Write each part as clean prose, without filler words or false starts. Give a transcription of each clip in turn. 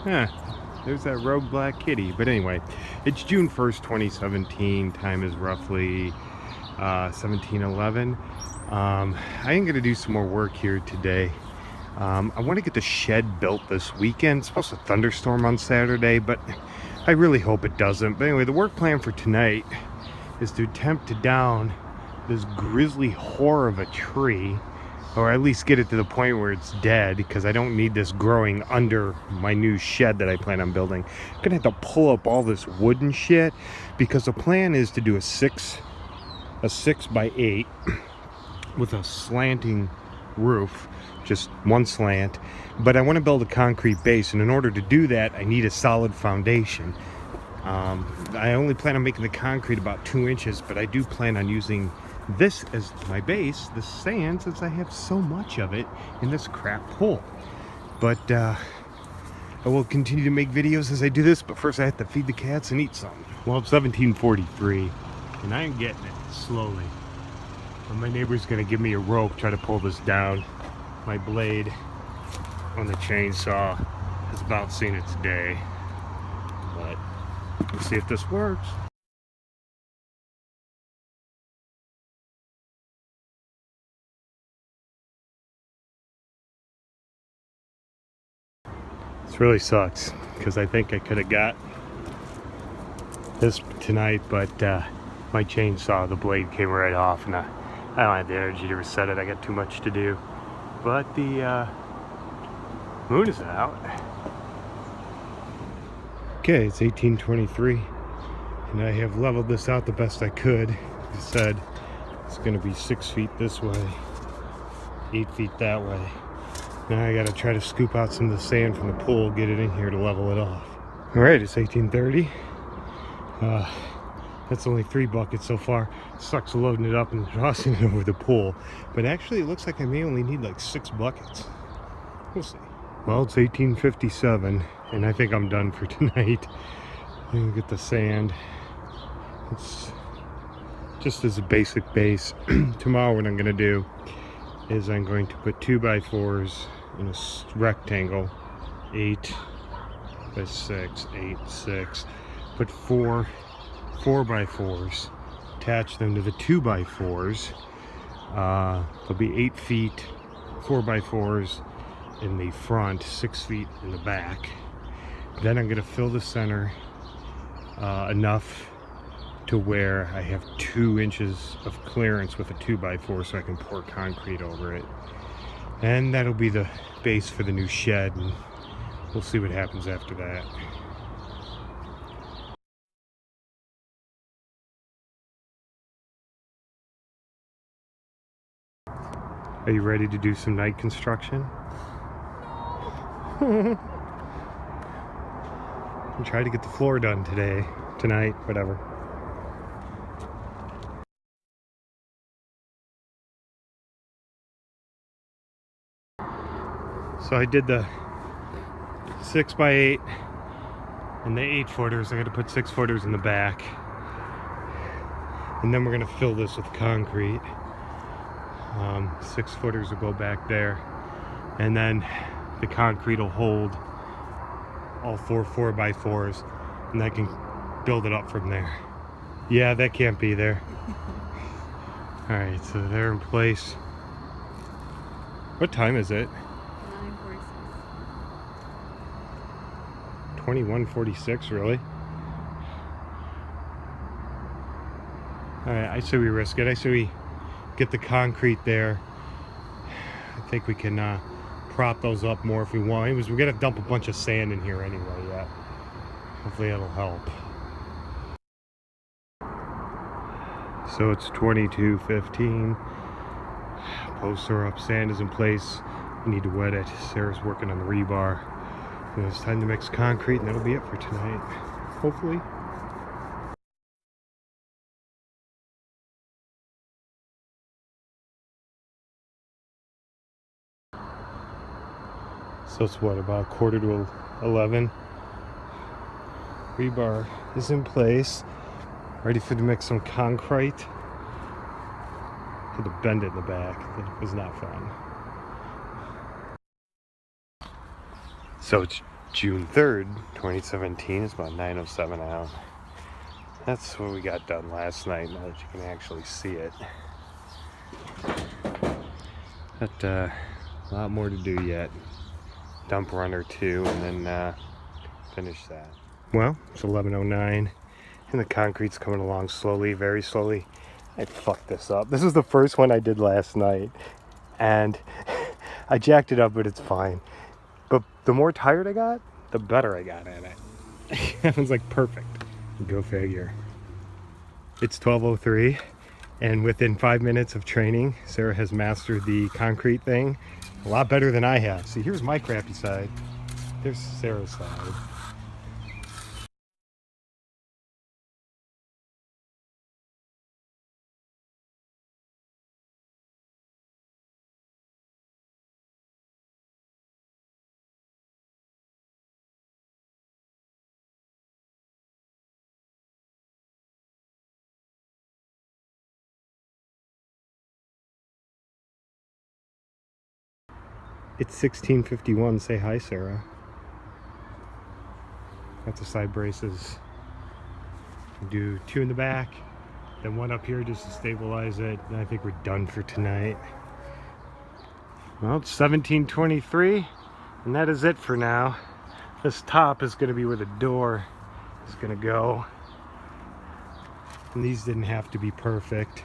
Huh, there's that rogue black kitty. But anyway, it's June 1st, 2017. Time is roughly 17:11. I am going to do some more work here today. I want to get the shed built this weekend. It's supposed to thunderstorm on Saturday, but I really hope it doesn't. But anyway, the work plan for tonight is to attempt to down this grizzly whore of a tree, or at least get it to the point where it's dead, because I don't need this growing under my new shed that I plan on building. I'm gonna have to pull up all this wood and shit, because the plan is to do a 6 by 8 with a slanting roof, just one slant. But I want to build a concrete base, and in order to do that I need a solid foundation. I only plan on making the concrete about 2 inches, but I do plan on using this as my base, the sand, since I have so much of it in this crap hole. But I will continue to make videos as I do this, but first I have to feed the cats and eat something. Well, it's 17:43 and I'm getting it slowly. And my neighbor's gonna give me a rope, try to pull this down. My blade on the chainsaw has about seen its day, but let's see if this works. This really sucks, because I think I could have got this tonight, but my chainsaw, the blade came right off, and I don't have the energy to reset it. I got too much to do. But the moon is out. Okay, it's 18:23, and I have leveled this out the best I could. I said it's going to be 6 feet this way, 8 feet that way. Now I got to try to scoop out some of the sand from the pool, get it in here to level it off. All right, it's 18:30. That's only 3 buckets so far. Sucks loading it up and tossing it over the pool. But actually, it looks like I may only need like 6 buckets. We'll see. Well, it's 18:57, and I think I'm done for tonight. I'm gonna get the sand. It's just as a basic base. Tomorrow, what I'm gonna do is I'm going to put 2x4s in a rectangle, 8 by 6, 8, 6. Put 4 4x4s, attach them to the 2x4s. There'll be 8 feet 4x4s in the front, 6 feet in the back. Then I'm going to fill the center enough to where I have 2 inches of clearance with a 2x4, so I can pour concrete over it. And that'll be the base for the new shed, and we'll see what happens after that. Are you ready to do some night construction? No. Try to get the floor done tonight, whatever. So I did the 6 by 8 and the 8 footers. I got to put 6 footers in the back, and then we're gonna fill this with concrete. 6 footers will go back there, and then the concrete will hold all 4 4x4s, and I can build it up from there. Yeah, that can't be there. All right, so they're in place. What time is it? 21:46, really? All right, I say we risk it. I say we get the concrete there. I think we can prop those up more if we want. Anyways, we're gonna dump a bunch of sand in here anyway. Yeah, hopefully it'll help. So it's 22:15. Posts are up, sand is in place. We need to wet it. Sarah's working on the rebar. And it's time to mix concrete, and that'll be it for tonight, hopefully. So it's what, about 10:45? Rebar is in place, ready for to mix some concrete. Had to bend it in the back. That was not fun. So it's June 3rd, 2017. It's about 9:07 out. That's what we got done last night, now that you can actually see it. But a lot more to do yet. Dump run or two and then finish that. Well, it's 11:09 and the concrete's coming along slowly, very slowly. I fucked this up. This is the first one I did last night and I jacked it up, but it's fine. But the more tired I got, the better I got at it. That was like perfect. Go figure. It's 12:03 and within 5 minutes of training, Sarah has mastered the concrete thing a lot better than I have. See, here's my crappy side. There's Sarah's side. It's 16:51. Say hi, Sarah. Got the side braces. Do two in the back, then one up here just to stabilize it. And I think we're done for tonight. Well, it's 17:23, and that is it for now. This top is going to be where the door is going to go. And these didn't have to be perfect.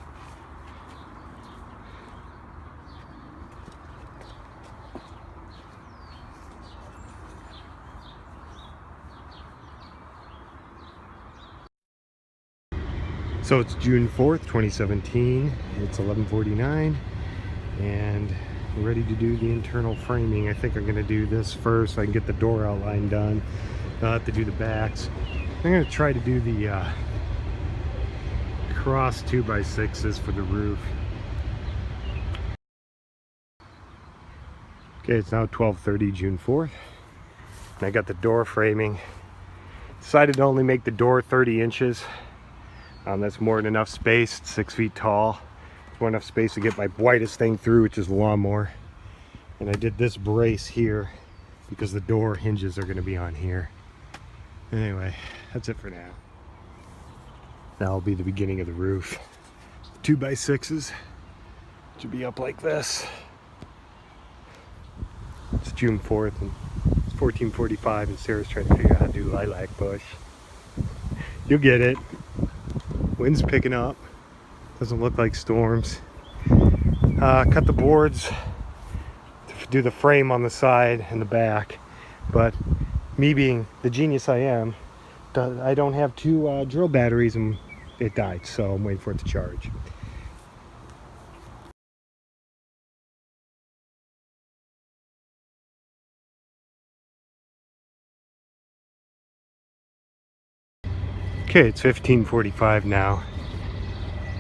So it's June 4th, 2017. It's 11:49 and we're ready to do the internal framing. I think I'm going to do this first so I can get the door outline done. I'll have to do the backs. I'm going to try to do the cross 2x6s for the roof. Okay, it's now 12:30, June 4th. And I got the door framing. Decided to only make the door 30 inches. That's more than enough space. It's 6 feet tall. It's more enough space to get my widest thing through, which is the lawnmower. And I did this brace here because the door hinges are going to be on here. Anyway, that's it for now. That'll be the beginning of the roof. 2x6s should be up like this. It's June 4th and it's 14:45 and Sarah's trying to figure out how to do lilac bush. You'll get it. Wind's picking up. Doesn't look like storms. Cut the boards to do the frame on the side and the back. But me being the genius I am, I don't have two drill batteries and it died. So I'm waiting for it to charge. Okay, it's 15:45 now.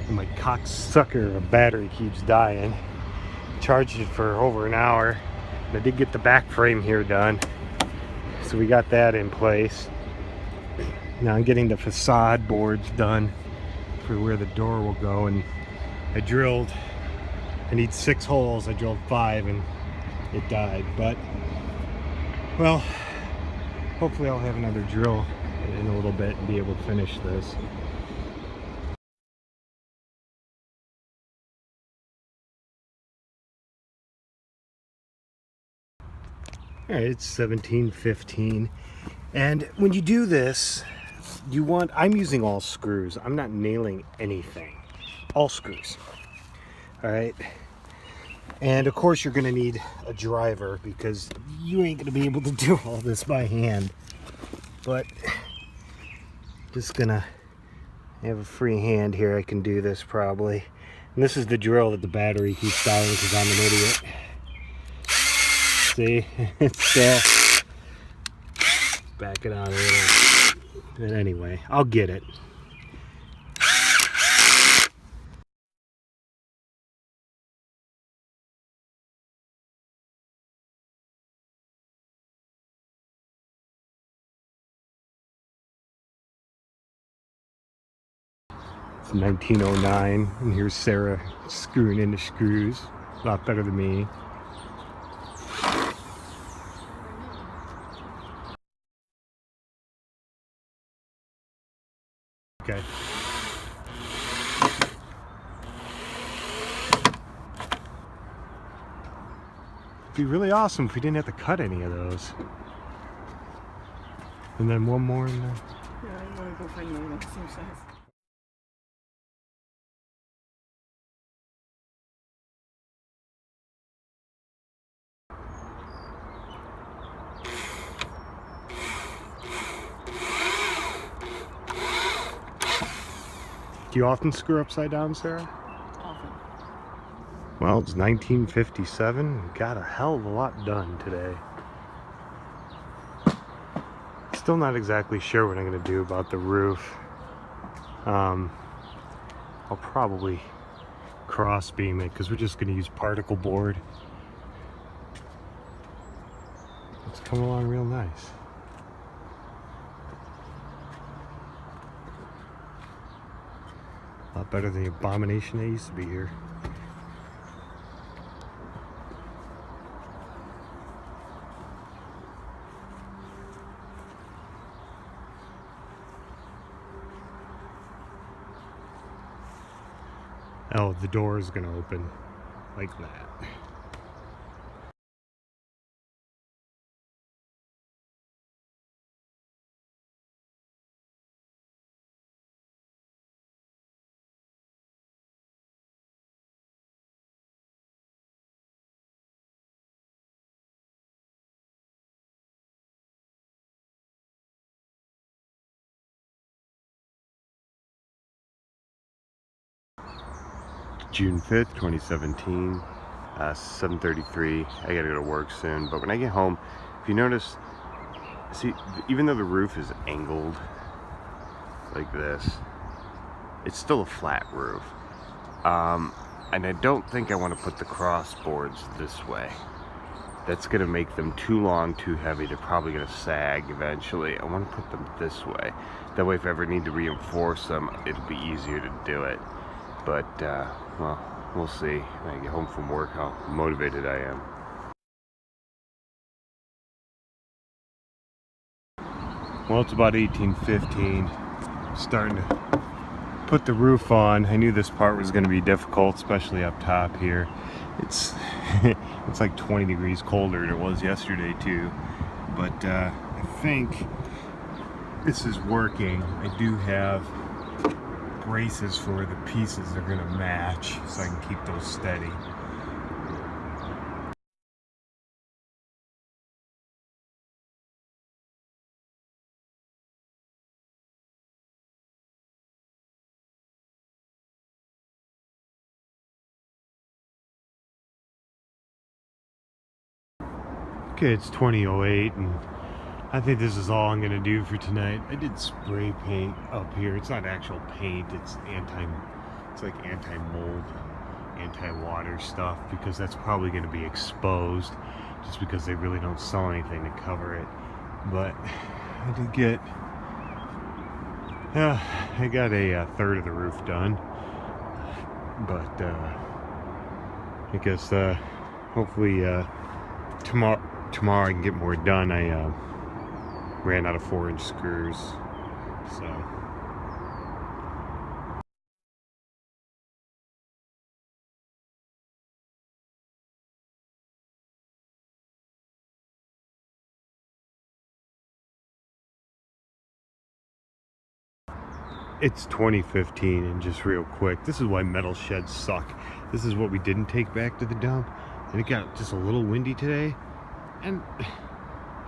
And my cocksucker battery keeps dying. Charged it for over an hour. And I did get the back frame here done. So we got that in place. Now I'm getting the facade boards done for where the door will go. And I need 6 holes. I drilled 5 and it died. But, well, hopefully I'll have another drill in a little bit and be able to finish this. All right, it's 17:15, and when you do this, I'm using all screws. I'm not nailing anything. All screws. All right. And of course you're gonna need a driver because you ain't gonna be able to do all this by hand. But just gonna have a free hand here. I can do this probably. And this is the drill that the battery keeps dying because I'm an idiot. See, it's still back it out a little. But anyway, I'll get it. It's 1909, and here's Sarah screwing into screws. A lot better than me. Okay. It'd be really awesome if we didn't have to cut any of those. And then one more in there. Yeah, I want to go find another one the same size. Do you often screw upside down, Sarah? Often. Well, it's 1957. Got a hell of a lot done today. Still not exactly sure what I'm going to do about the roof. I'll probably cross beam it because we're just going to use particle board. It's coming along real nice. A lot better than the abomination that used to be here. Oh, the door is going to open like that. June 5th, 2017, 7:33. I gotta go to work soon, but when I get home, if you notice, see, even though the roof is angled like this, it's still a flat roof. And I don't think I want to put the cross boards this way. That's gonna make them too long, too heavy. They're probably gonna sag eventually. I want to put them this way. That way, if I ever need to reinforce them, it'll be easier to do it. But, well, we'll see when I get home from work how motivated I am. Well, it's about 18:15. Starting to put the roof on. I knew this part was going to be difficult, especially up top here. It's it's like 20 degrees colder than it was yesterday too. But I think this is working. I do have braces for where the pieces are going to match, so I can keep those steady. Okay, it's 20:08 and I think this is all I'm going to do for tonight. I did spray paint up here. It's not actual paint, it's like anti-mold, anti-water stuff, because that's probably going to be exposed just because they really don't sell anything to cover it. But I did get I got a third of the roof done, but I guess hopefully tomorrow I can get more done. I ran out of 4-inch screws, so. It's 2015, and just real quick, this is why metal sheds suck. This is what we didn't take back to the dump, and it got just a little windy today, and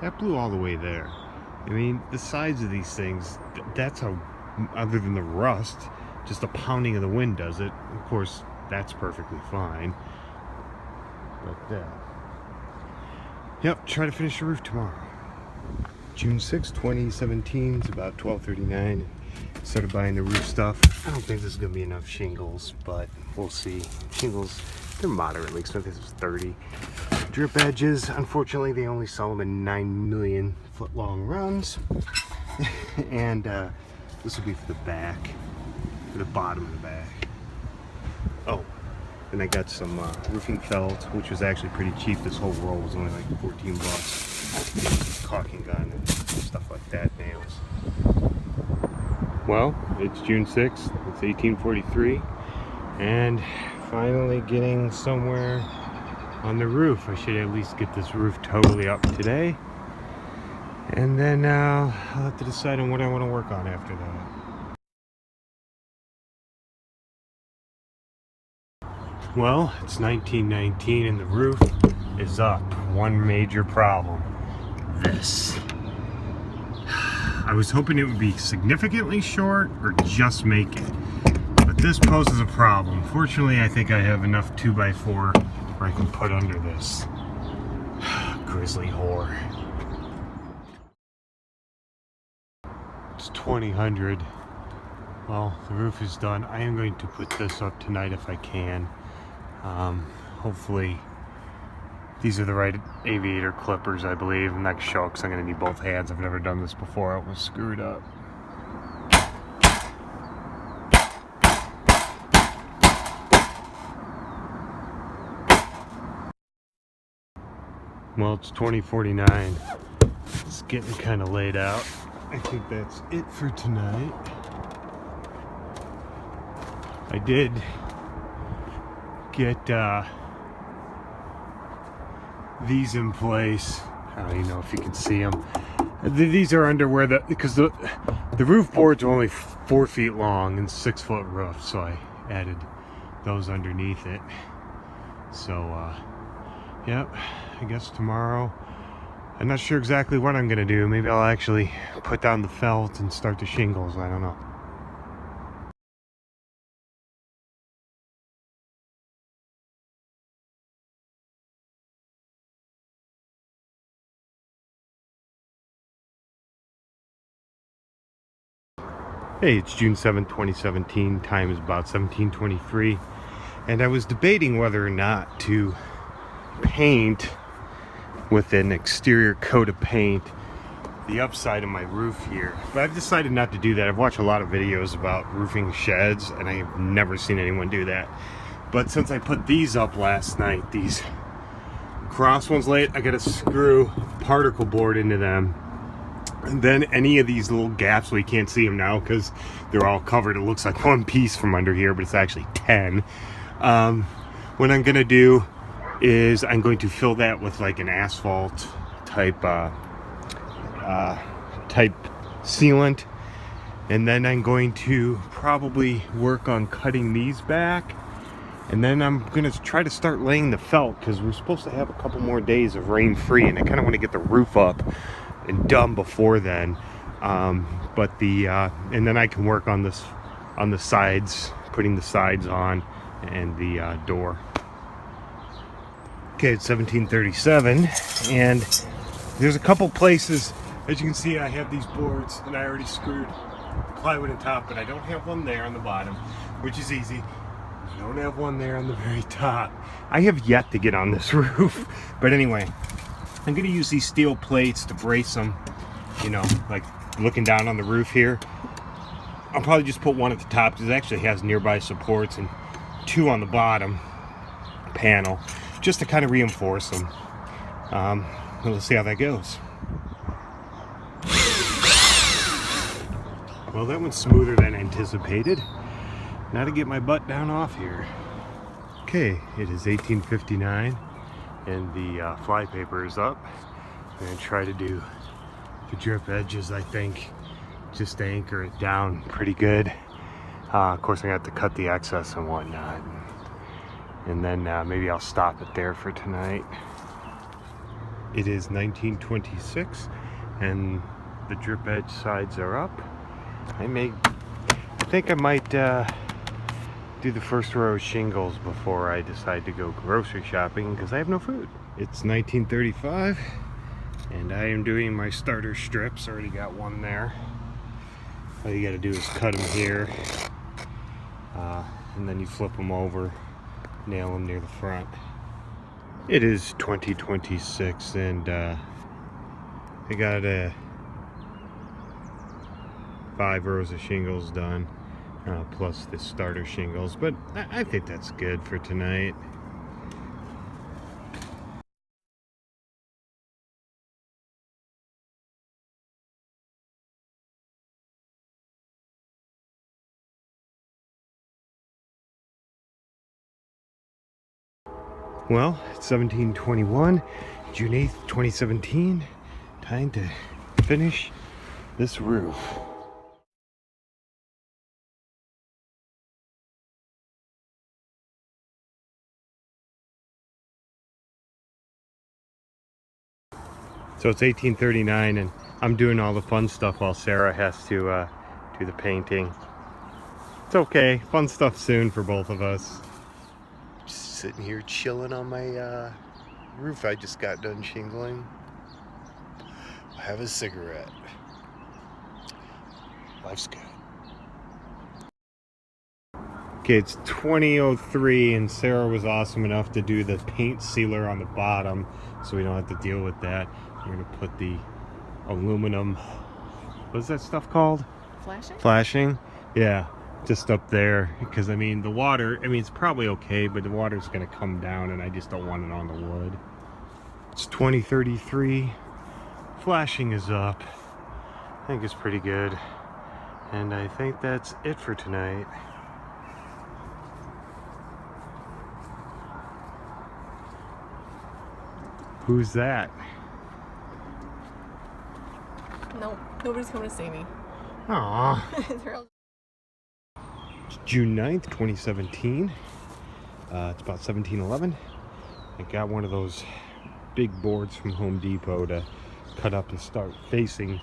that blew all the way there. I mean, the sides of these things, that's how, other than the rust, just the pounding of the wind does it. Of course, that's perfectly fine. But, yep, try to finish the roof tomorrow. June 6, 2017, it's about 12:39. Started buying the roof stuff. I don't think this is going to be enough shingles, but we'll see. Shingles, they're moderately expensive. This is 30. Drip edges, unfortunately, they only sell them in 9 million foot long runs. And this will be for the back, for the bottom of the back. Oh, and I got some roofing felt, which was actually pretty cheap. This whole roll was only like 14 bucks. Caulking gun and stuff like that, nails. Well, it's June 6th, it's 1843, and finally getting somewhere on the roof. I should at least get this roof totally up today, and then I'll have to decide on what I want to work on after that. Well, it's 1919 and the roof is up. One major problem: this. I was hoping it would be significantly short or just make it, but this poses a problem. Fortunately, I think I have enough 2x4 where I can put under this. Grizzly whore. It's 2000. Well, the roof is done. I am going to put this up tonight if I can. Hopefully these are the right aviator clippers, I believe. I'm not sure because I'm going to need both hands. I've never done this before. I was screwed up. Well, it's 2049. It's getting kind of laid out. I think that's it for tonight. I did get these in place. I don't even know if you can see them. These are under where because the roof boards are only 4 feet long and 6-foot roof, so I added those underneath it. So yep, I guess tomorrow, I'm not sure exactly what I'm gonna do. Maybe I'll actually put down the felt and start the shingles. I don't know. Hey, it's June 7th, 2017. Time is about 17:23, and I was debating whether or not to paint with an exterior coat of paint the upside of my roof here, but I've decided not to do that. I've watched a lot of videos about roofing sheds, and I have never seen anyone do that. But since I put these up last night, these cross ones late, I gotta screw particle board into them. And then any of these little gaps, we can't see them now because they're all covered. It looks like one piece from under here, but it's actually 10. What I'm gonna do is I'm going to fill that with like an asphalt type sealant, and then I'm going to probably work on cutting these back, and then I'm gonna try to start laying the felt because we're supposed to have a couple more days of rain free, and I kind of want to get the roof up and done before then. But and then I can work on this, on the sides, putting the sides on, and the door. Okay, it's 1737, and there's a couple places, as you can see, I have these boards, and I already screwed plywood on top, but I don't have one there on the bottom, which is easy. I don't have one there on the very top. I have yet to get on this roof, but anyway, I'm going to use these steel plates to brace them, you know, like looking down on the roof here. I'll probably just put one at the top because it actually has nearby supports, and 2 on the bottom panel, just to kind of reinforce them. Let's see how that goes. Well, that went smoother than anticipated. Now to get my butt down off here. Okay, it is 1859. And the flypaper is up. I'm going to try to do the drip edges, I think, just to anchor it down pretty good. Of course, I'm going to have to cut the excess and whatnot. And then maybe I'll stop it there for tonight. It is 1926, and the drip edge sides are up. I think I might do the first row of shingles before I decide to go grocery shopping because I have no food. It's 1935, and I am doing my starter strips. Already got one there. All you got to do is cut them here, and then you flip them over, nail them near the front. It is 2026, and I got 5 rows of shingles done. Plus the starter shingles, but I think that's good for tonight. Well, it's 1721, June 8th, 2017. Time to finish this roof. So it's 1839 and I'm doing all the fun stuff while Sarah has to do the painting. It's okay, fun stuff soon for both of us. Just sitting here chilling on my roof I just got done shingling. I have a cigarette. Life's good. Okay, it's 20:03 and Sarah was awesome enough to do the paint sealer on the bottom so we don't have to deal with that. We're gonna put the aluminum, what's that stuff called? Flashing? Flashing? Yeah, just up there. Because I mean, the water, I mean, it's probably okay, but the water's gonna come down and I just don't want it on the wood. It's 20:33. Flashing is up. I think it's pretty good. And I think that's it for tonight. Who's that? No, nobody's coming to see me. Aww. They're all... It's June 9th, 2017. It's about 17:11. I got one of those big boards from Home Depot to cut up and start facing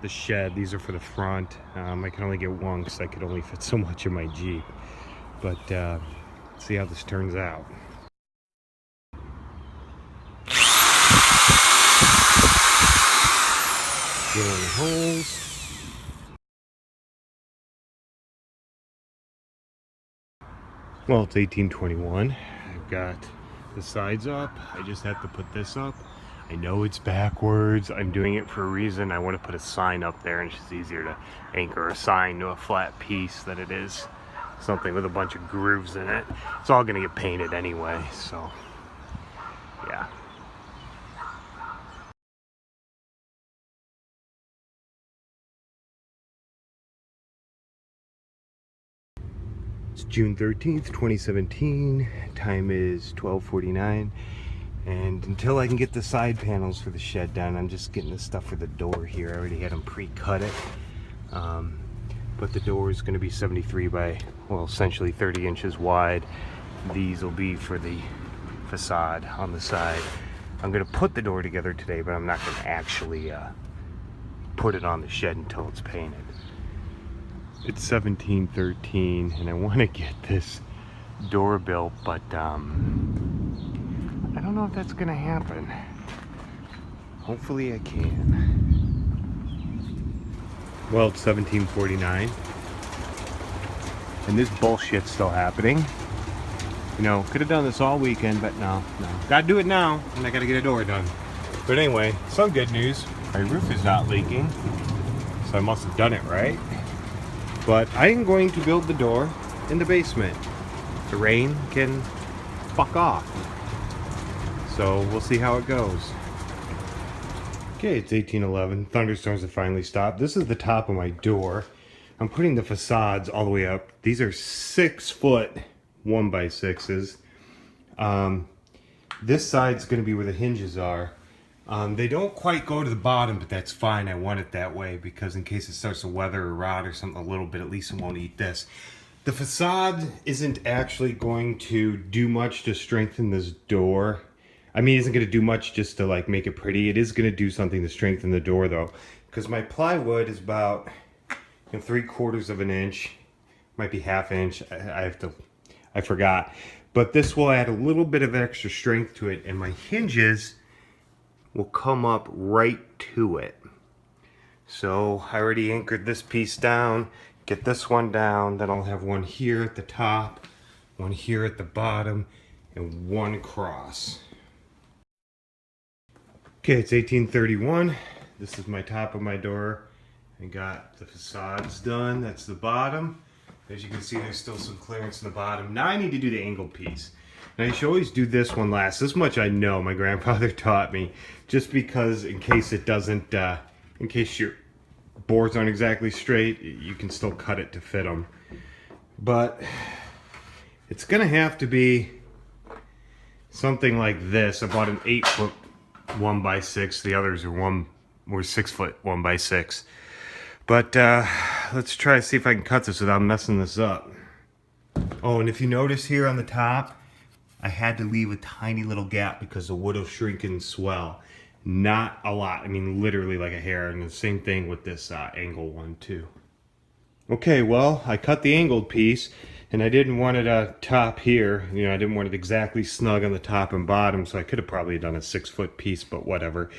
the shed. These are for the front. I can only get one because I could only fit so much in my Jeep. But see how this turns out. Drilling the holes. Well, it's 1821. I've got the sides up. I just have to put this up. I know it's backwards. I'm doing it for a reason. I want to put a sign up there, and it's just easier to anchor a sign to a flat piece than it is something with a bunch of grooves in it. It's all going to get painted anyway, so yeah. It's June 13th, 2017. Time is 12:49. And until I can get the side panels for the shed done, I'm just getting the stuff for the door here. I already had them pre-cut it. But the door is going to be 73 by, well, essentially 30 inches wide. These will be for the facade on the side. I'm going to put the door together today, but I'm not going to actually put it on the shed until it's painted. It's 17:13 and I want to get this door built, but I don't know if that's gonna happen. Hopefully I can. Well, it's 17:49 and this bullshit's still happening. You know, could have done this all weekend, but no. Gotta do it now, and I gotta get a door done. But anyway, some good news. My roof is not leaking, so I must have done it right. But I am going to build the door in the basement. The rain can fuck off. So we'll see how it goes. Okay, it's 18:11. Thunderstorms have finally stopped. This is the top of my door. I'm putting the facades all the way up. These are 6-foot 1x6s. This side's going to be where the hinges are. They don't quite go to the bottom, but that's fine. I want it that way because in case it starts to weather or rot or something a little bit, at least it won't eat this. The facade isn't actually going to do much to strengthen this door. I mean, it isn't going to do much just to like make it pretty. It is going to do something to strengthen the door though, because my plywood is about 3/4 of an inch, might be ½ inch. I forgot, but this will add a little bit of extra strength to it, and my hinges will come up right to it. So I already anchored this piece down, get this one down, then I'll have one here at the top, one here at the bottom, and one across. Okay, it's 18:31. This is my top of my door. I got the facades done. That's the bottom. As you can see, there's still some clearance in the bottom. Now I need to do the angle piece. And I should always do this one last. This much I know, my grandfather taught me. Just because in case it doesn't, in case your boards aren't exactly straight, you can still cut it to fit them. But it's gonna have to be something like this. I bought an 8-foot 1x6. The others were 6-foot 1x6. But let's try to see if I can cut this without messing this up. Oh, and if you notice here on the top, I had to leave a tiny little gap because the wood will shrink and swell. Not a lot. I mean, literally like a hair. And the same thing with this angle one too. Okay, well, I cut the angled piece, and I didn't want it top here. You know, I didn't want it exactly snug on the top and bottom, so I could have probably done a 6-foot piece, but whatever.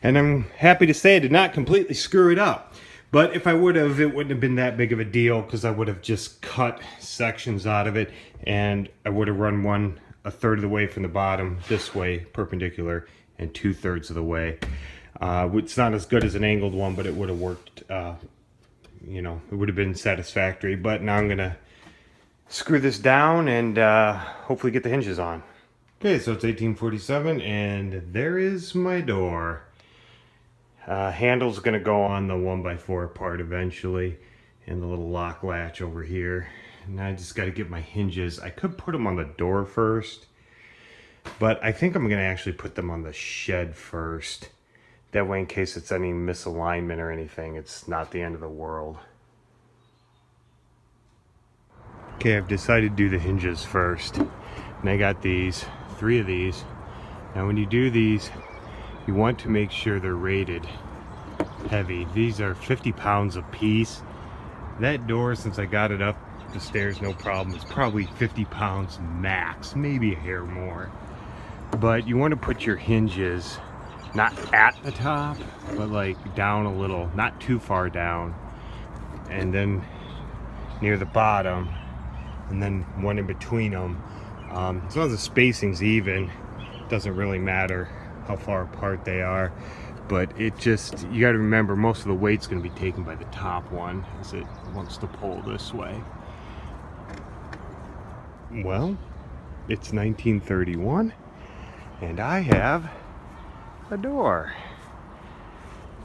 And I'm happy to say I did not completely screw it up. But if I would have, it wouldn't have been that big of a deal because I would have just cut sections out of it, and I would have run a third of the way from the bottom this way, perpendicular, and 2/3 of the way. It's not as good as an angled one, but it would have worked. You know, it would have been satisfactory. But now I'm gonna screw this down and hopefully get the hinges on. Okay, so it's 1847, and there is my door. Handle's gonna go on the 1x4 part eventually, and the little lock latch over here. And I just got to get my hinges. I could put them on the door first, but I think I'm gonna actually put them on the shed first. That way, in case it's any misalignment or anything, it's not the end of the world. Okay, I've decided to do the hinges first. And I got these, 3 of these. Now when you do these, you want to make sure they're rated heavy. These are 50 pounds a piece. That door, since I got it up the stairs no problem, is probably 50 pounds max, maybe a hair more. But you want to put your hinges not at the top, but like down a little, not too far down, and then near the bottom, and then one in between them. As long as the spacing's even, it doesn't really matter how far apart they are. But it just, you got to remember, most of the weight's going to be taken by the top one as it wants to pull this way. Well, it's 1931, and I have a door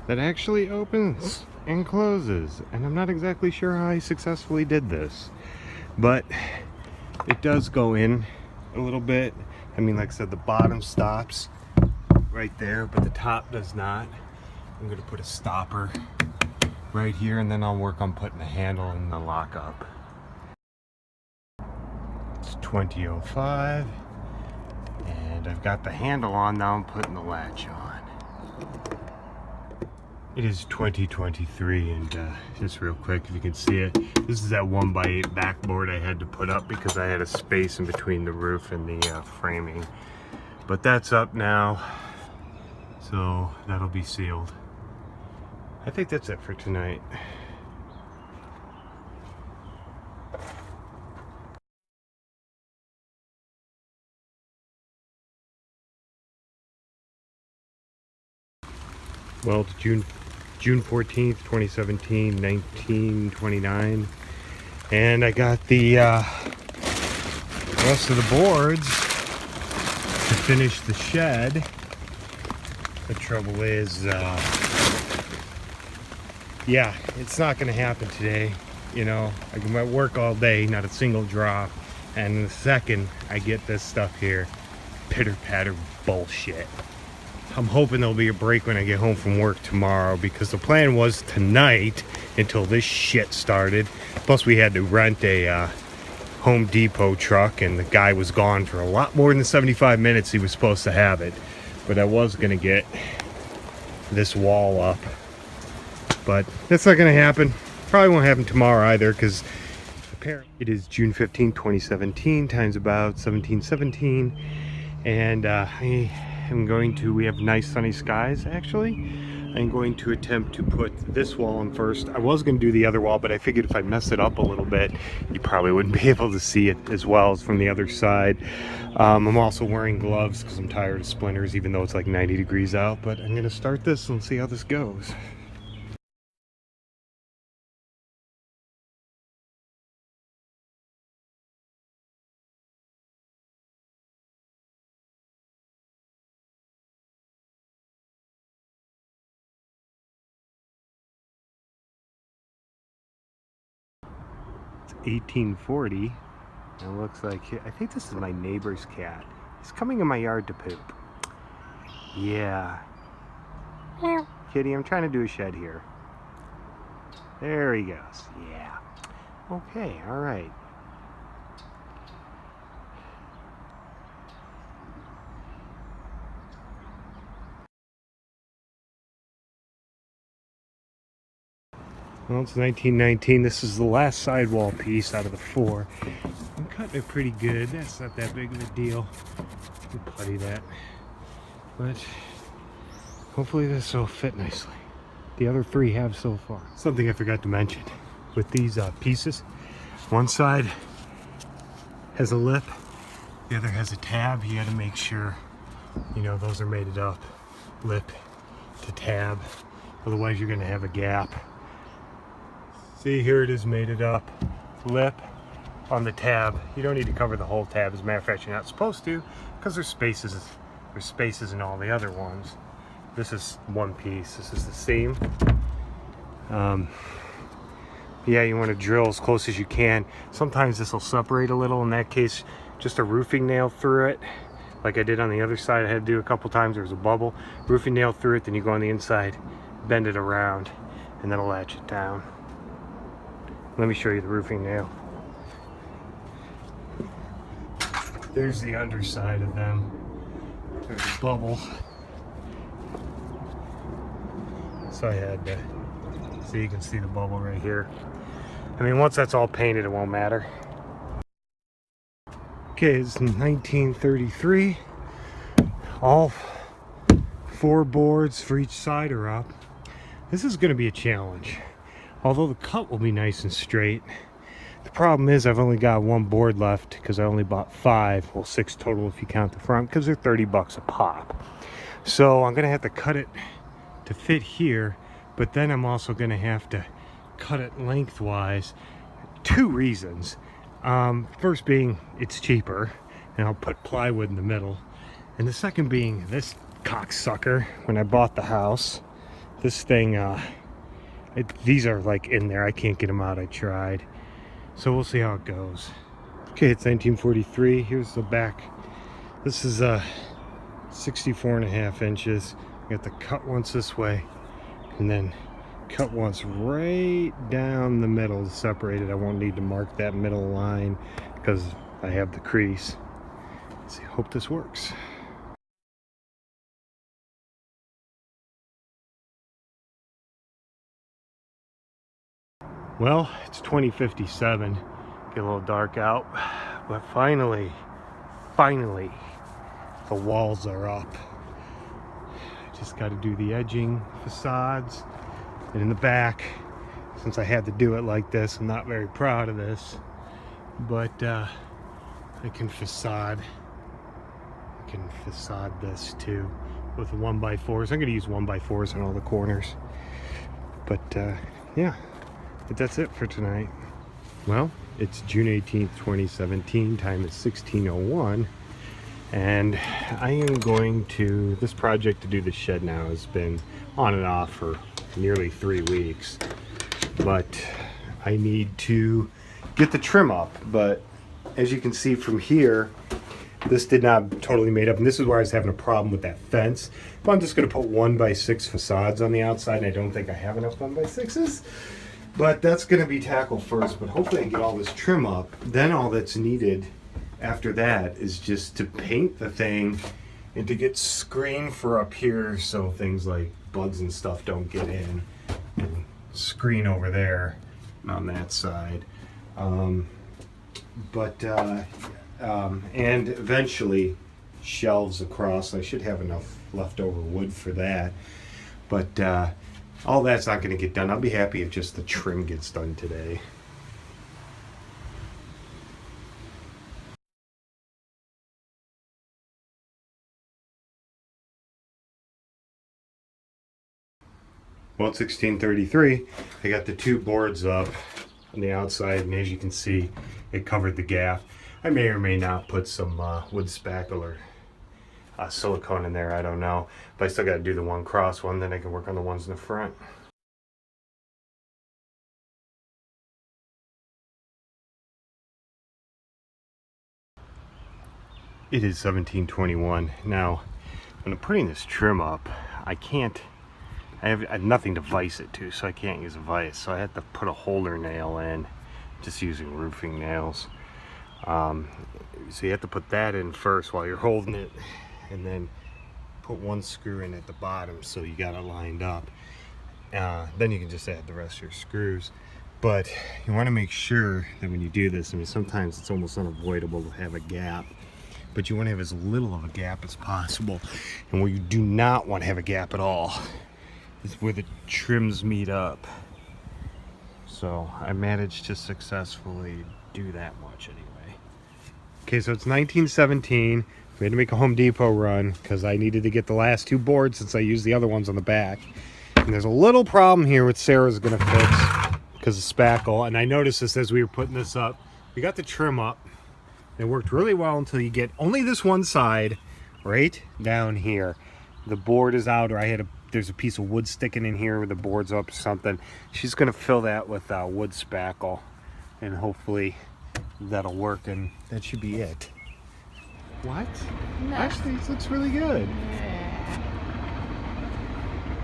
that actually opens and closes, and I'm not exactly sure how I successfully did this, but it does go in a little bit. I mean, like I said, the bottom stops right there, but the top does not. I'm gonna put a stopper right here, and then I'll work on putting the handle and the lock up. It's 20:05. And I've got the handle on, now I'm putting the latch on. It is 2023, and just real quick, if you can see it, this is that 1x8 backboard I had to put up because I had a space in between the roof and the framing. But that's up now, so that'll be sealed. I think that's it for tonight. Well, it's June 14th, 2017, 1929. And I got the rest of the boards to finish the shed. The trouble is, yeah, it's not going to happen today. You know, I can work all day, not a single drop. And the second I get this stuff here, pitter-patter bullshit. I'm hoping there'll be a break when I get home from work tomorrow, because the plan was tonight until this shit started. Plus we had to rent a Home Depot truck, and the guy was gone for a lot more than 75 minutes he was supposed to have it. But I was gonna get this wall up, but that's not gonna happen. Probably won't happen tomorrow either, because apparently it is June 15, 2017, time's about 17:17, and we have nice sunny skies actually. I'm going to attempt to put this wall in first. I was going to do the other wall, but I figured if I mess it up a little bit, you probably wouldn't be able to see it as well as from the other side. I'm also wearing gloves because I'm tired of splinters, even though it's like 90 degrees out. But I'm going to start this and see how this goes. It's 1840. It looks like, I think this is my neighbor's cat. He's coming in my yard to poop. Yeah. Kitty, I'm trying to do a shed here. There he goes. Yeah. Okay, all right. Well, it's 1919. This is the last sidewall piece out of the 4. I'm cutting it pretty good. That's not that big of a deal. You putty that. But hopefully this will fit nicely. The other 3 have so far. Something I forgot to mention. With these pieces, one side has a lip, the other has a tab. You got to make sure, you know, those are mated up. Lip to tab. Otherwise you're going to have a gap. See, here it is mated up. Lip on the tab. You don't need to cover the whole tab. As a matter of fact, you're not supposed to, because there's spaces in all the other ones. This is one piece. This is the seam. Yeah, you want to drill as close as you can. Sometimes this will separate a little. In that case, just a roofing nail through it, like I did on the other side. I had to do a couple times. There was a bubble. Roofing nail through it, then you go on the inside, bend it around, and that'll latch it down. Let me show you the roofing nail. There's the underside of them. There's a bubble. So I had to, so you can see the bubble right here. I mean, once that's all painted, it won't matter. Okay, it's 1933. All 4 boards for each side are up. This is going to be a challenge. Although the cut will be nice and straight. The problem is I've only got 1 board left because I only bought 5. Well, 6 total if you count the front, because they're 30 bucks a pop. So I'm going to have to cut it to fit here, but then I'm also going to have to cut it lengthwise. 2 reasons. First being it's cheaper, and I'll put plywood in the middle. And the second being this cocksucker, when I bought the house, this thing, these are like in there. I can't get them out. I tried. So we'll see how it goes. Okay, it's 1943. Here's the back. This is 64.5 inches. I got the cut once this way, and then cut once right down the middle to separate it. I won't need to mark that middle line because I have the crease. Let's see, hope this works. Well, it's 2057. Get a little dark out, but finally, the walls are up. I just got to do the edging, facades, and in the back, since I had to do it like this, I'm not very proud of this, but I can facade this too with the 1x4s. I'm going to use 1x4s on all the corners, but yeah. But that's it for tonight. Well, it's June 18th, 2017. Time is 16:01. And I am going to, this project to do the shed now has been on and off for nearly 3 weeks. But I need to get the trim up. But as you can see from here, this did not totally made up. And this is where I was having a problem with that fence. But I'm just going to put 1x6 facades on the outside. And I don't think I have enough 1x6s. But that's going to be tackled first, but hopefully I can get all this trim up. Then all that's needed after that is just to paint the thing and to get screen for up here so things like bugs and stuff don't get in. And screen over there on that side. And eventually shelves across. I should have enough leftover wood for that. But all that's not going to get done. I'll be happy if just the trim gets done today. Well, it's 16:33. I got the 2 boards up on the outside, and as you can see, it covered the gap. I may or may not put some wood spackle or silicone in there. I don't know. But I still got to do the 1 cross one, then I can work on the ones in the front. It is 17:21. Now, when I'm putting this trim up, I have nothing to vise it to, so I can't use a vise. So I have to put a holder nail in, just using roofing nails. So you have to put that in first while you're holding it, and then put one screw in at the bottom so you got it lined up. Then you can just add the rest of your screws. But you want to make sure that when you do this, I mean, sometimes it's almost unavoidable to have a gap, but you want to have as little of a gap as possible. And where you do not want to have a gap at all is where the trims meet up. So I managed to successfully do that much anyway. Okay, so it's 1917. We had to make a Home Depot run because I needed to get the last two boards since I used the other ones on the back. And there's a little problem here with Sarah's gonna fix because of spackle. And I noticed this as we were putting this up. We got the trim up. It worked really well until you get only this one side right down here. The board is out, or there's a piece of wood sticking in here where the board's up or something. She's gonna fill that with wood spackle, and hopefully that'll work, and that should be it. What? No. Actually, this looks really good.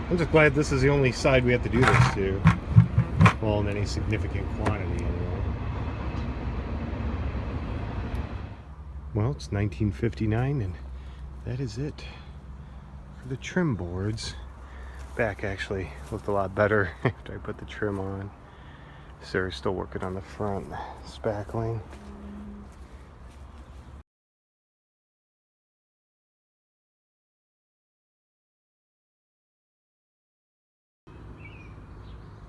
I'm just glad this is the only side we have to do this to. Well, in any significant quantity anyway. Well, it's 1959, and that is it for the trim boards. Back actually looked a lot better after I put the trim on. Sarah's still working on the front spackling.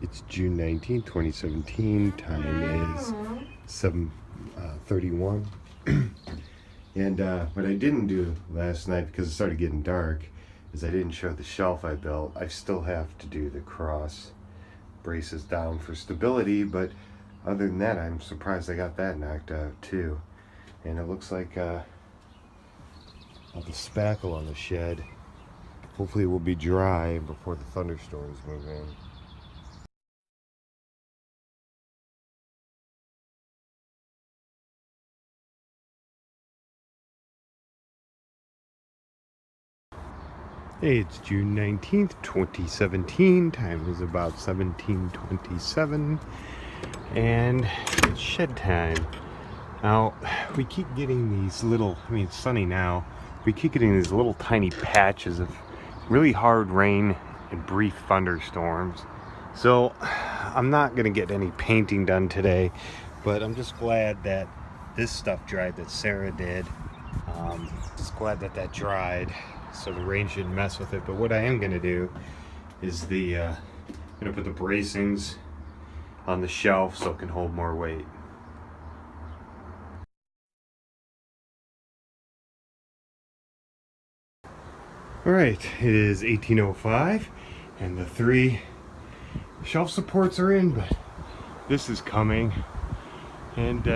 It's June 19, 2017. Time is 7:31. And what I didn't do last night, because it started getting dark, is I didn't show the shelf I built. I still have to do the cross braces down for stability, but other than that, I'm surprised I got that knocked out too. And it looks like all the spackle on the shed hopefully will be dry before the thunderstorms move in. Hey, it's June 19th, 2017. Time is about 17:27. And it's shed time. Now, we keep getting these little, I mean, it's sunny now. We keep getting these little tiny patches of really hard rain and brief thunderstorms. So, I'm not going to get any painting done today, but I'm just glad that this stuff dried that Sarah did. Just glad that that dried, so the rain shouldn't mess with it. But what I am going to do is I'm going to put the bracings on the shelf so it can hold more weight. Alright, it is 18:05 and the 3 shelf supports are in, but this is coming, and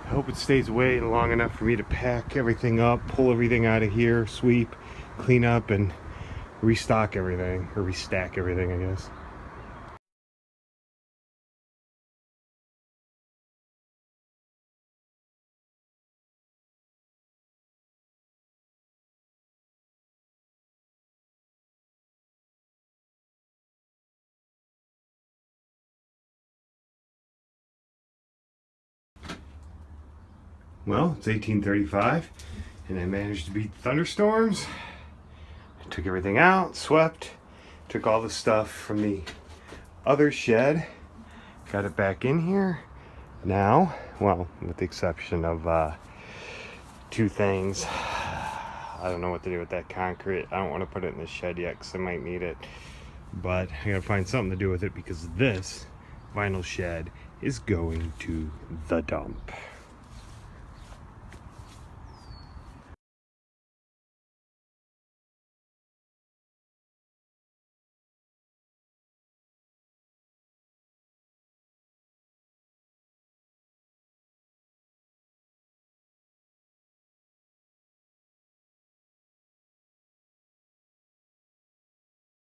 I hope it stays away long enough for me to pack everything up, pull everything out of here, sweep, clean up, and restock everything, or restack everything, I guess. Well, it's 18:35 and I managed to beat the thunderstorms. I took everything out, swept, took all the stuff from the other shed, got it back in here. Now, well, with the exception of 2 things. I don't know what to do with that concrete. I don't want to put it in the shed yet because I might need it. But I gotta find something to do with it because this vinyl shed is going to the dump.